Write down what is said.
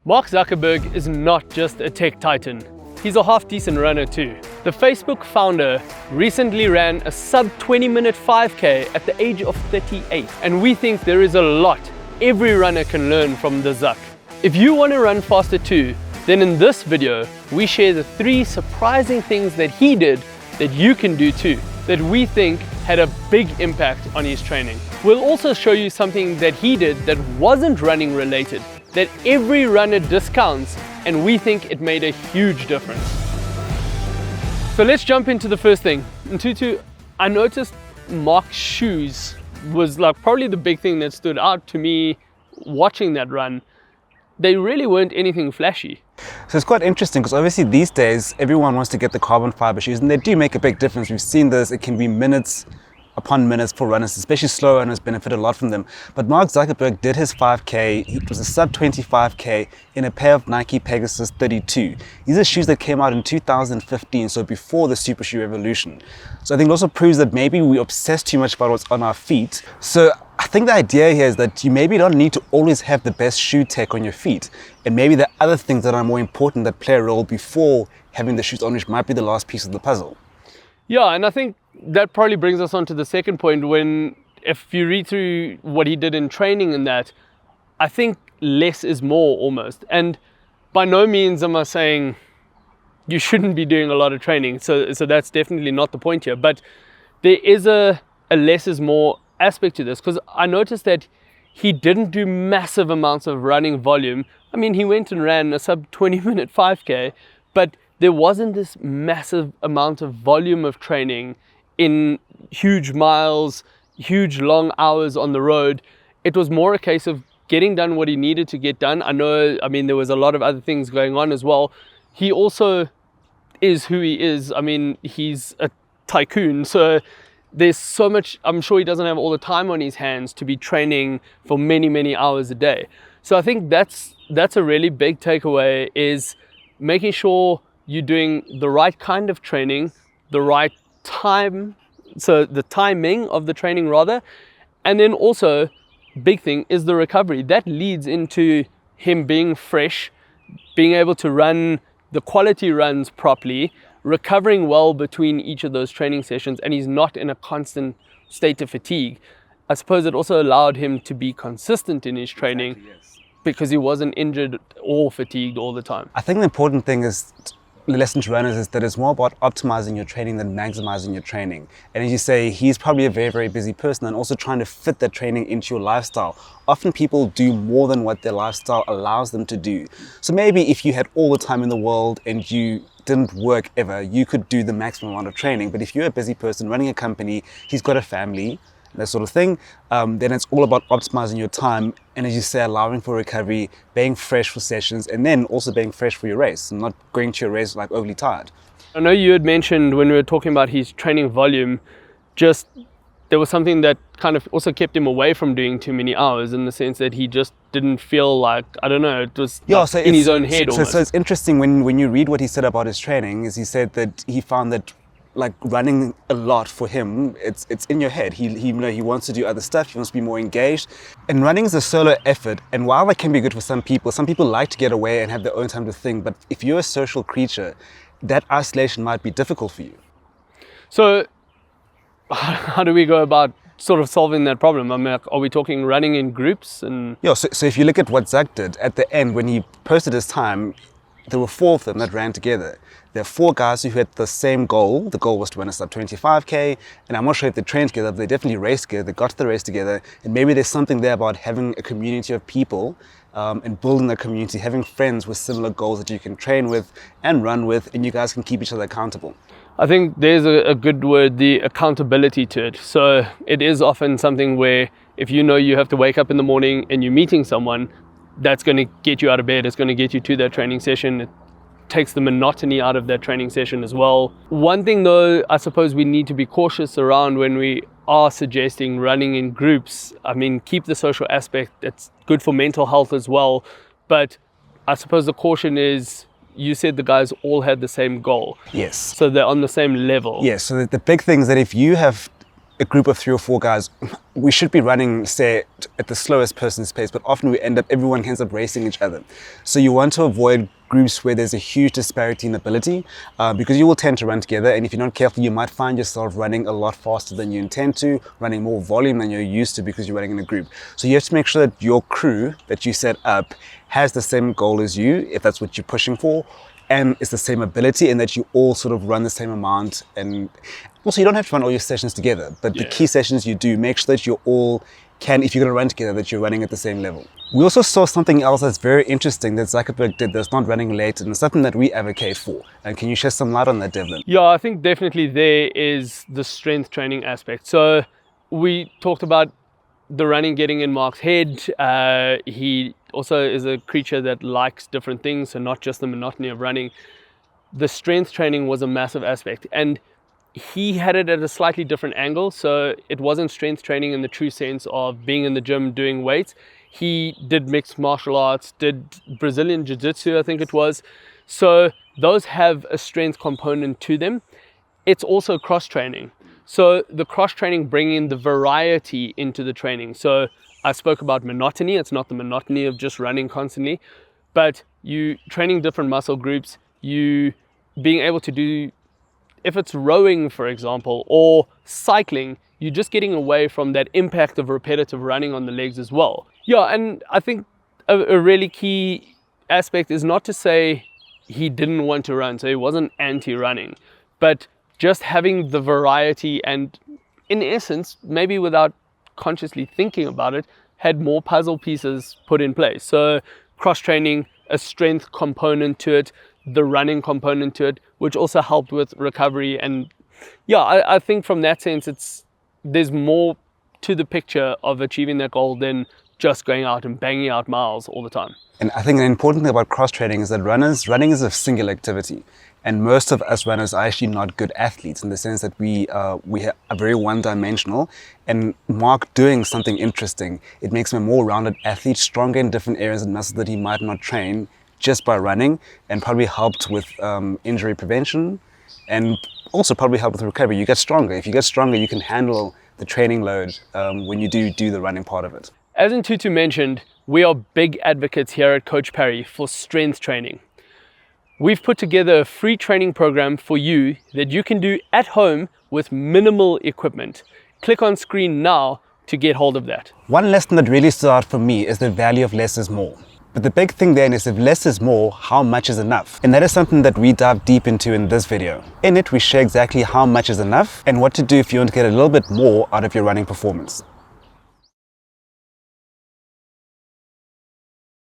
Mark Zuckerberg is not just a tech titan, he's a half-decent runner too. The Facebook founder recently ran a sub 20-minute 5K at the age of 38, and we think there is a lot every runner can learn from the Zuck. If you want to run faster too, then in this video we share the 3 surprising things that he did that you can do too, that we think had a big impact on his training. We'll also show you something that he did that wasn't running related, that every runner discounts, and we think it made a huge difference. So let's jump into the first thing. In Tutu, I noticed Mark's shoes was like probably the big thing that stood out to me watching that run. They really weren't anything flashy. So it's quite interesting because obviously these days everyone wants to get the carbon fiber shoes, and they do make a big difference. We've seen this, it can be minutes upon minutes for runners, especially slow runners benefit a lot from them. But Mark Zuckerberg did his 5K, it was a sub 25K in a pair of Nike Pegasus 32. These are shoes that came out in 2015, so before the super shoe revolution. So I think it also proves that maybe we obsess too much about what's on our feet. So I think the idea here is that you maybe don't need to always have the best shoe tech on your feet. And maybe there are other things that are more important that play a role before having the shoes on, which might be the last piece of the puzzle. Yeah, and I think that probably brings us on to the second point when, if you read through what he did in training and that, I think less is more almost. And by no means am I saying you shouldn't be doing a lot of training. So that's definitely not the point here. But there is a less is more aspect to this, because I noticed that he didn't do massive amounts of running volume. I mean, he went and ran a sub 20-minute 5K, but there wasn't this massive amount of volume of training in huge miles, huge long hours on the road. It was more a case of getting done what he needed to get done. I mean, there was a lot of other things going on as well. He also is who he is. I mean, he's a tycoon, so there's so much, I'm sure he doesn't have all the time on his hands to be training for many, many hours a day. So I think that's a really big takeaway, is making sure you're doing the right kind of training, the right time, so the timing of the training rather, and then also big thing is the recovery. That leads into him being fresh, being able to run the quality runs properly, recovering well between each of those training sessions, and he's not in a constant state of fatigue. I suppose it also allowed him to be consistent in his training. Exactly, yes. Because he wasn't injured or fatigued all the time. I think the important thing is, the lesson to runners is that it's more about optimizing your training than maximizing your training. And as you say, he's probably a very, very busy person, and also trying to fit that training into your lifestyle. Often people do more than what their lifestyle allows them to do. So maybe if you had all the time in the world and you didn't work ever, you could do the maximum amount of training. But if you're a busy person running a company, he's got a family, that sort of thing, then it's all about optimizing your time, and as you say, allowing for recovery, being fresh for sessions, and then also being fresh for your race, and not going to your race like overly tired. I know you had mentioned when we were talking about his training volume, just there was something that kind of also kept him away from doing too many hours, in the sense that he just didn't feel like, I don't know, it was in his own head almost. So it's interesting when you read what he said about his training, is he said that he found that like running a lot for him, it's in your head. He wants to do other stuff, he wants to be more engaged. And running is a solo effort, and while that can be good for some people like to get away and have their own time to think, but if you're a social creature, that isolation might be difficult for you. So how do we go about sort of solving that problem? I mean, are we talking running in groups? And yeah, so if you look at what Zuck did at the end when he posted his time, there were 4 of them that ran together. There are 4 guys who had the same goal. The goal was to run a sub 25K, and I'm not sure if they trained together, but they definitely raced together. They got to the race together, and maybe there's something there about having a community of people and building a community, having friends with similar goals that you can train with and run with, and you guys can keep each other accountable. I think there's a good word, the accountability to it. So it is often something where if you know you have to wake up in the morning and you're meeting someone, that's going to get you out of bed, it's going to get you to that training session. It takes the monotony out of that training session as well. One thing though, I suppose we need to be cautious around when we are suggesting running in groups. I mean, keep the social aspect, that's good for mental health as well. But I suppose the caution is, you said the guys all had the same goal. Yes. So they're on the same level. Yes, so the big thing is that if you have a group of 3 or 4 guys, we should be running, say, at the slowest person's pace, but often everyone ends up racing each other. So you want to avoid groups where there's a huge disparity in ability, because you will tend to run together, and if you're not careful, you might find yourself running a lot faster than you intend to, running more volume than you're used to because you're running in a group. So you have to make sure that your crew that you set up has the same goal as you, if that's what you're pushing for, and it's the same ability, and that you all sort of run the same amount. And also, you don't have to run all your sessions together, but the key sessions you do, make sure that you all can, if you're going to run together, that you're running at the same level. We also saw something else that's very interesting that Zuckerberg did that's not running late, and it's something that we advocate for. And can you shed some light on that, Devlin? Yeah, I think definitely there is the strength training aspect. So we talked about the running getting in Mark's head. He also is a creature that likes different things, so not just the monotony of running. The strength training was a massive aspect, and he had it at a slightly different angle. So it wasn't strength training in the true sense of being in the gym doing weights. He did mixed martial arts, did Brazilian jiu-jitsu, I think it was. So those have a strength component to them. It's also cross training. So the cross training bringing the variety into the training. So I spoke about monotony. It's not the monotony of just running constantly, but you training different muscle groups, you being able to do, if it's rowing, for example, or cycling, you're just getting away from that impact of repetitive running on the legs as well. Yeah, and I think a really key aspect is not to say he didn't want to run, so he wasn't anti-running, but just having the variety and, in essence, maybe without consciously thinking about it, had more puzzle pieces put in place. So cross-training, a strength component to it, the running component to it, which also helped with recovery. And yeah, I think from that sense, there's more to the picture of achieving that goal than just going out and banging out miles all the time. And I think an important thing about cross-training is that running is a single activity. And most of us runners are actually not good athletes in the sense that we are very one-dimensional. And Mark doing something interesting, it makes him a more rounded athlete, stronger in different areas and muscles that he might not train just by running, and probably helped with injury prevention, and also probably helped with recovery. You get stronger. If you get stronger, you can handle the training load when you do the running part of it. As Ntutu mentioned, we are big advocates here at Coach Parry for strength training. We've put together a free training program for you that you can do at home with minimal equipment. Click on screen now to get hold of that. One lesson that really stood out for me is the value of less is more. But the big thing then is, if less is more, how much is enough? And that is something that we dive deep into in this video. In it, we share exactly how much is enough and what to do if you want to get a little bit more out of your running performance.